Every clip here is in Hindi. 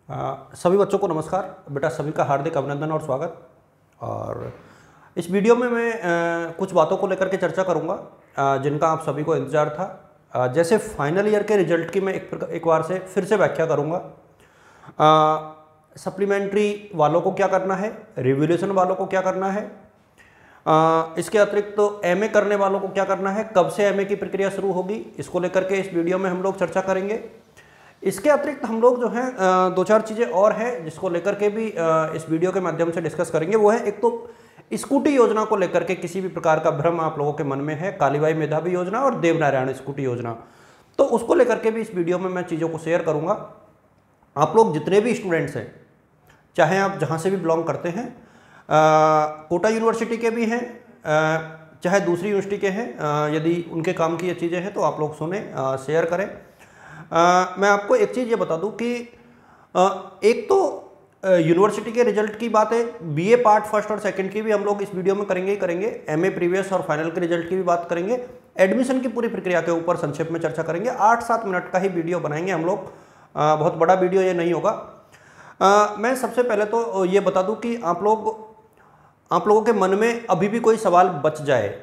सभी बच्चों को नमस्कार। बेटा सभी का हार्दिक अभिनंदन और स्वागत। और इस वीडियो में मैं कुछ बातों को लेकर के चर्चा करूंगा जिनका आप सभी को इंतज़ार था। जैसे फाइनल ईयर के रिजल्ट की मैं एक बार से फिर से व्याख्या करूंगा। सप्लीमेंट्री वालों को क्या करना है, रिवोल्यूशन वालों को क्या करना है, इसके अतिरिक्त तो एमए करने वालों को क्या करना है, कब से एमए की प्रक्रिया शुरू होगी, इसको लेकर के इस वीडियो में हम लोग चर्चा करेंगे। इसके अतिरिक्त हम लोग जो है दो चार चीज़ें और हैं जिसको लेकर के भी इस वीडियो के माध्यम से डिस्कस करेंगे। वो है एक तो स्कूटी योजना को लेकर के किसी भी प्रकार का भ्रम आप लोगों के मन में है, कालीबाई मेधावी योजना और देवनारायण स्कूटी योजना, तो उसको लेकर के भी इस वीडियो में मैं चीज़ों को शेयर करूँगा। आप लोग जितने भी स्टूडेंट्स हैं, चाहे आप जहाँ से भी बिलोंग करते हैं, कोटा यूनिवर्सिटी के भी हैं, चाहे दूसरी यूनिवर्सिटी के हैं, यदि उनके काम की ये चीज़ें हैं तो आप लोग सुने, शेयर करें। मैं आपको एक चीज़ ये बता दूं कि एक तो यूनिवर्सिटी के रिजल्ट की बात है, बीए पार्ट फर्स्ट और सेकंड की भी हम लोग इस वीडियो में करेंगे ही करेंगे, एमए प्रीवियस और फाइनल के रिजल्ट की भी बात करेंगे, एडमिशन की पूरी प्रक्रिया के ऊपर संक्षेप में चर्चा करेंगे। 8-7 मिनट का ही वीडियो बनाएंगे हम लोग, बहुत बड़ा वीडियो ये नहीं होगा। मैं सबसे पहले तो ये बता दूँ कि आप लोगों के मन में अभी भी कोई सवाल बच जाए,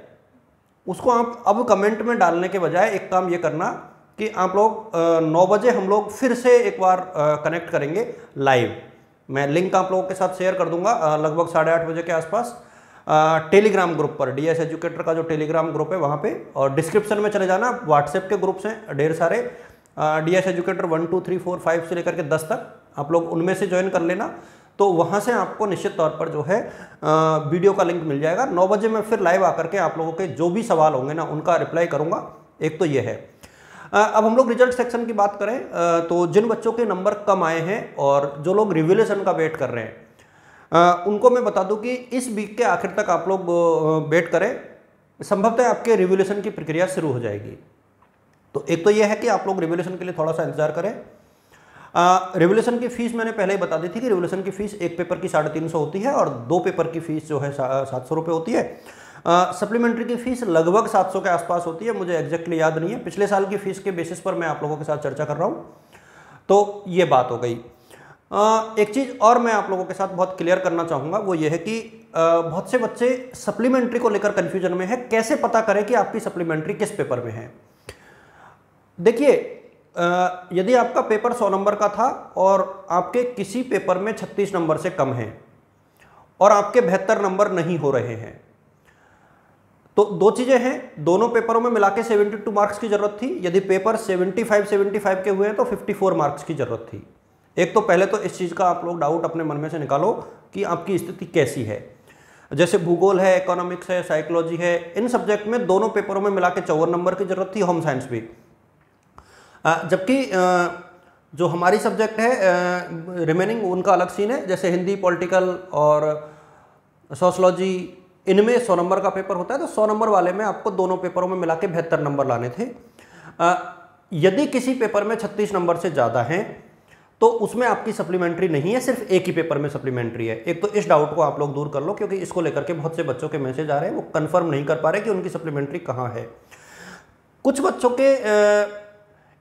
उसको आप अब कमेंट में डालने के बजाय एक काम ये करना कि आप लोग 9 बजे हम लोग फिर से एक बार कनेक्ट करेंगे लाइव। मैं लिंक आप लोगों के साथ शेयर कर दूंगा लगभग 8:30 बजे के आसपास टेलीग्राम ग्रुप पर, डीएस एजुकेटर का जो टेलीग्राम ग्रुप है वहाँ पे, और डिस्क्रिप्शन में चले जाना, व्हाट्सएप के ग्रुप्स हैं ढेर सारे, डीएस एजुकेटर 1 2 3 4 5 से लेकर के 10 तक, आप लोग उनमें से ज्वाइन कर लेना। तो वहाँ से आपको निश्चित तौर पर जो है वीडियो का लिंक मिल जाएगा। 9 बजे मैं फिर लाइव आकर के आप लोगों के जो भी सवाल होंगे ना उनका रिप्लाई करूँगा। एक तो ये है। अब हम लोग रिजल्ट सेक्शन की बात करें तो जिन बच्चों के नंबर कम आए हैं और जो लोग रिवोल्यूशन का वेट कर रहे हैं उनको मैं बता दूं कि इस वीक के आखिर तक आप लोग वेट करें, संभवतः आपके रिवोल्यूशन की प्रक्रिया शुरू हो जाएगी। तो एक तो यह है कि आप लोग रिवोल्यूशन के लिए थोड़ा सा इंतजार करें। रिवोल्यूशन की फीस मैंने पहले ही बता दी थी कि रिवोल्यूशन की फीस एक पेपर की 350 होती है और 2 पेपर की फीस जो है 700 रुपये होती है। सप्लीमेंट्री की फीस लगभग 700 के आसपास होती है, मुझे एग्जैक्टली याद नहीं है, पिछले साल की फीस के बेसिस पर मैं आप लोगों के साथ चर्चा कर रहा हूँ। तो ये बात हो गई। एक चीज़ और मैं आप लोगों के साथ बहुत क्लियर करना चाहूँगा, वो ये है कि बहुत से बच्चे सप्लीमेंट्री को लेकर कन्फ्यूजन में है, कैसे पता करें कि आपकी सप्लीमेंट्री किस पेपर में है। देखिए, यदि आपका पेपर 100 नंबर का था और आपके किसी पेपर में 36 नंबर से कम है और आपके 72 नंबर नहीं हो रहे हैं, तो दो चीज़ें हैं, दोनों पेपरों में मिला के 72 मार्क्स की जरूरत थी। यदि पेपर 75 के हुए हैं तो 54 मार्क्स की जरूरत थी। एक तो पहले तो इस चीज़ का आप लोग डाउट अपने मन में से निकालो कि आपकी स्थिति कैसी है। जैसे भूगोल है, इकोनॉमिक्स है, साइकोलॉजी है, इन सब्जेक्ट में दोनों पेपरों में मिला के 54 नंबर की जरूरत थी, होम साइंस भी। जबकि जो हमारी सब्जेक्ट है रिमेनिंग, उनका अलग सीन है। जैसे हिंदी, पॉलिटिकल और सोशलॉजी, इनमें 100 नंबर का पेपर होता है, तो 100 नंबर वाले में आपको दोनों पेपरों में मिला के 72 नंबर लाने थे। यदि किसी पेपर में 36 नंबर से ज़्यादा हैं तो उसमें आपकी सप्लीमेंट्री नहीं है, सिर्फ एक ही पेपर में सप्लीमेंट्री है। एक तो इस डाउट को आप लोग दूर कर लो, क्योंकि इसको लेकर के बहुत से बच्चों के मैसेज आ रहे हैं, वो कंफर्म नहीं कर पा रहे कि उनकी सप्लीमेंट्री कहाँ है। कुछ बच्चों के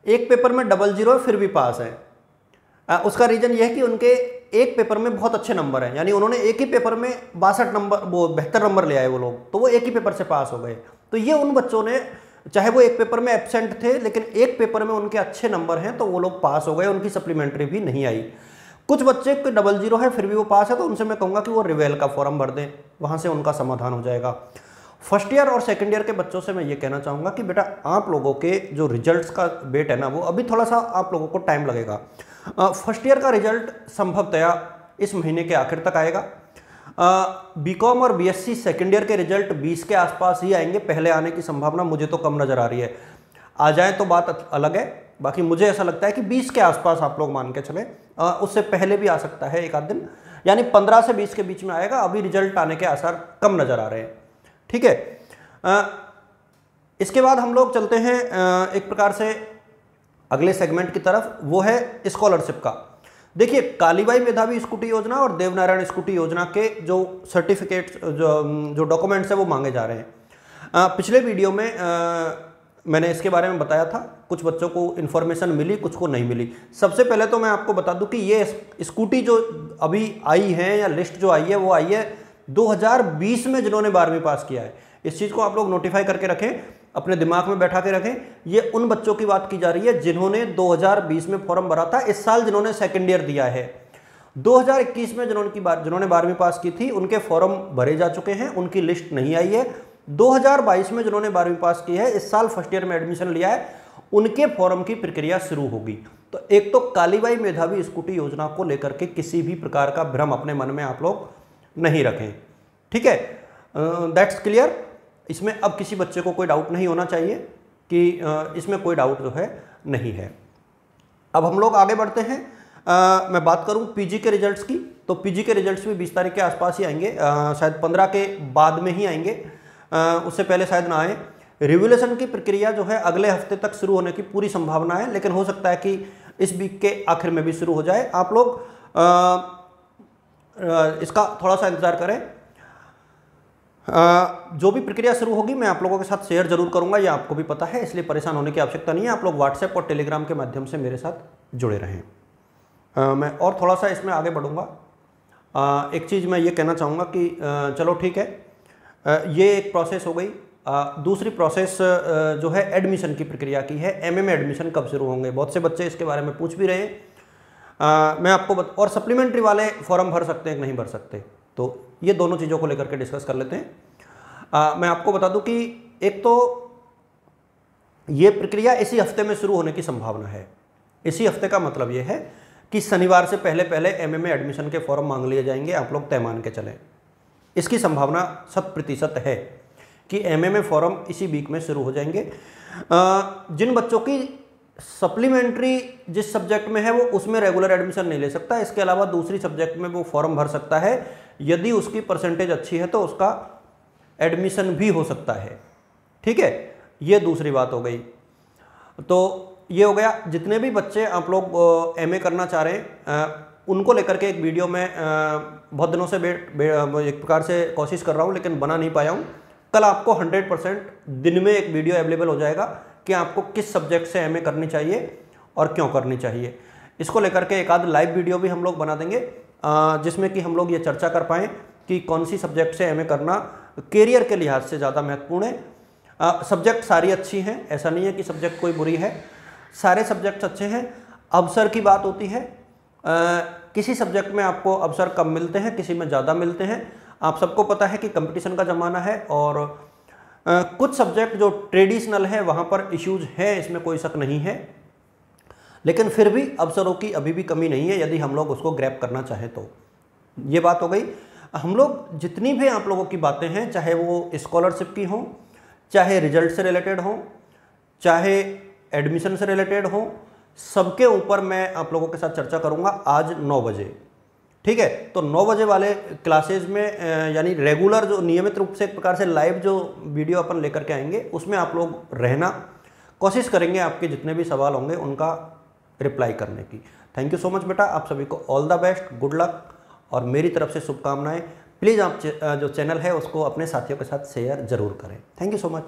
एक पेपर में 00 है फिर भी पास है। उसका रीज़न यह है कि उनके एक पेपर में बहुत अच्छे नंबर हैं, यानी उन्होंने एक ही पेपर में 72 नंबर, वो 72 नंबर ले आए वो लोग, तो वो एक ही पेपर से पास हो गए। तो ये उन बच्चों ने, चाहे वो एक पेपर में एब्सेंट थे लेकिन एक पेपर में उनके अच्छे नंबर हैं, तो वो लोग पास हो गए, उनकी सप्लीमेंट्री भी नहीं आई। कुछ बच्चे को 00 है फिर भी वो पास है, तो उनसे मैं कहूँगा कि वो रिवेल का फॉर्म भर दें, वहाँ से उनका समाधान हो जाएगा। फर्स्ट ईयर और सेकंड ईयर के बच्चों से मैं ये कहना चाहूँगा कि बेटा आप लोगों के जो रिजल्ट्स का वेट है ना, वो अभी थोड़ा सा आप लोगों को टाइम लगेगा। फर्स्ट ईयर का रिजल्ट संभवतया इस महीने के आखिर तक आएगा। बीकॉम और बीएससी सेकंड ईयर के रिजल्ट 20 के आसपास ही आएंगे, पहले आने की संभावना मुझे तो कम नज़र आ रही है। आ जाए तो बात अलग है, बाकी मुझे ऐसा लगता है कि 20 के आसपास आप लोग मान के चलें, उससे पहले भी आ सकता है एक आध दिन, यानी 15 से 20 के बीच में आएगा। अभी रिजल्ट आने के आसार कम नज़र आ रहे हैं, ठीक है। इसके बाद हम लोग चलते हैं एक प्रकार से अगले सेगमेंट की तरफ, वो है स्कॉलरशिप का। देखिए, कालीबाई मेधावी स्कूटी योजना और देवनारायण स्कूटी योजना के जो सर्टिफिकेट्स, जो डॉक्यूमेंट्स है वो मांगे जा रहे हैं। पिछले वीडियो में मैंने इसके बारे में बताया था, कुछ बच्चों को इन्फॉर्मेशन मिली, कुछ को नहीं मिली। सबसे पहले तो मैं आपको बता दूं कि ये स्कूटी जो अभी आई है या लिस्ट जो आई है वो आई है 2020 में जिन्होंने 12वीं पास किया है। इस चीज़ को आप लोग नोटिफाई करके रखें, अपने दिमाग में बैठा के रखें। ये उन बच्चों की बात की जा रही है जिन्होंने 2020 में फॉर्म भरा था, इस साल जिन्होंने सेकेंड ईयर दिया है। 2021 में जिन्होंने 12वीं पास की थी उनके फॉर्म भरे जा चुके हैं, उनकी लिस्ट नहीं आई है। 2022 में जिन्होंने 12वीं पास की है, इस साल फर्स्ट ईयर में एडमिशन लिया है, उनके फॉर्म की प्रक्रिया शुरू होगी। तो एक तो कालीबाई मेधावी स्कूटी योजना को लेकर के किसी भी प्रकार का भ्रम अपने मन में आप लोग नहीं रखें, ठीक है। That's clear. इसमें अब किसी बच्चे को कोई डाउट नहीं होना चाहिए कि इसमें कोई डाउट जो है नहीं है। अब हम लोग आगे बढ़ते हैं। मैं बात करूं पीजी के रिजल्ट्स की, तो पीजी के रिजल्ट्स भी 20 तारीख के आसपास ही आएंगे, शायद 15 के बाद में ही आएंगे, उससे पहले शायद ना आए। रिवोल्यूशन की प्रक्रिया जो है अगले हफ्ते तक शुरू होने की पूरी संभावना है, लेकिन हो सकता है कि इस वीक के आखिर में भी शुरू हो जाए। आप लोग इसका थोड़ा सा इंतजार करें। जो भी प्रक्रिया शुरू होगी मैं आप लोगों के साथ शेयर जरूर करूंगा, ये आपको भी पता है, इसलिए परेशान होने की आवश्यकता नहीं है। आप लोग व्हाट्सएप और टेलीग्राम के माध्यम से मेरे साथ जुड़े रहें। मैं और थोड़ा सा इसमें आगे बढ़ूंगा। एक चीज़ मैं ये कहना चाहूँगा कि चलो ठीक है, ये एक प्रोसेस हो गई। दूसरी प्रोसेस जो है एडमिशन की प्रक्रिया की है। एमए में एडमिशन कब शुरू होंगे, बहुत से बच्चे इसके बारे में पूछ भी रहे हैं। मैं आपको और सप्लीमेंट्री वाले फॉर्म भर सकते हैं कि नहीं भर सकते, तो ये दोनों चीज़ों को लेकर के डिस्कस कर लेते हैं। मैं आपको बता दूं कि एक तो ये प्रक्रिया इसी हफ्ते में शुरू होने की संभावना है। इसी हफ्ते का मतलब ये है कि शनिवार से पहले पहले एमए में एडमिशन के फॉर्म मांग लिए जाएंगे। आप लोग तय मान के चलें, इसकी संभावना 100% है कि एमए में फॉर्म इसी वीक में शुरू हो जाएंगे। जिन बच्चों की सप्लीमेंट्री जिस सब्जेक्ट में है वो उसमें रेगुलर एडमिशन नहीं ले सकता, इसके अलावा दूसरी सब्जेक्ट में वो फॉर्म भर सकता है। यदि उसकी परसेंटेज अच्छी है तो उसका एडमिशन भी हो सकता है, ठीक है। ये दूसरी बात हो गई। तो ये हो गया। जितने भी बच्चे आप लोग एमए करना चाह रहे हैं उनको लेकर के एक वीडियो में बहुत दिनों से एक प्रकार से कोशिश कर रहा हूँ, लेकिन बना नहीं पाया हूँ। कल आपको 100% दिन में एक वीडियो अवेलेबल हो जाएगा कि आपको किस सब्जेक्ट से एमए करनी चाहिए और क्यों करनी चाहिए। इसको लेकर के एक आध लाइव वीडियो भी हम लोग बना देंगे, जिसमें कि हम लोग ये चर्चा कर पाएँ कि कौन सी सब्जेक्ट से एमए करना कैरियर के लिहाज से ज़्यादा महत्वपूर्ण है। सब्जेक्ट सारी अच्छी हैं, ऐसा नहीं है कि सब्जेक्ट कोई बुरी है, सारे सब्जेक्ट्स अच्छे हैं। अवसर की बात होती है, किसी सब्जेक्ट में आपको अवसर कम मिलते हैं, किसी में ज़्यादा मिलते हैं। आप सबको पता है कि कंपटीशन का ज़माना है और कुछ सब्जेक्ट जो ट्रेडिशनल है वहाँ पर इश्यूज हैं, इसमें कोई शक नहीं है, लेकिन फिर भी अवसरों की अभी भी कमी नहीं है यदि हम लोग उसको ग्रैब करना चाहें तो। ये बात हो गई। हम लोग जितनी भी आप लोगों की बातें हैं, चाहे वो स्कॉलरशिप की हों, चाहे रिजल्ट से रिलेटेड हों, चाहे एडमिशन से रिलेटेड हों, सबके ऊपर मैं आप लोगों के साथ चर्चा करूंगा आज 9 बजे, ठीक है। तो 9 बजे वाले क्लासेज में यानी रेगुलर जो नियमित रूप से एक प्रकार से लाइव जो वीडियो अपन लेकर के आएंगे उसमें आप लोग रहना, कोशिश करेंगे आपके जितने भी सवाल होंगे उनका रिप्लाई करने की। थैंक यू सो मच बेटा, आप सभी को all the best, good luck और मेरी तरफ से शुभकामनाएं। प्लीज़ आप जो चैनल है उसको अपने साथियों के साथ शेयर जरूर करें। Thank you so much.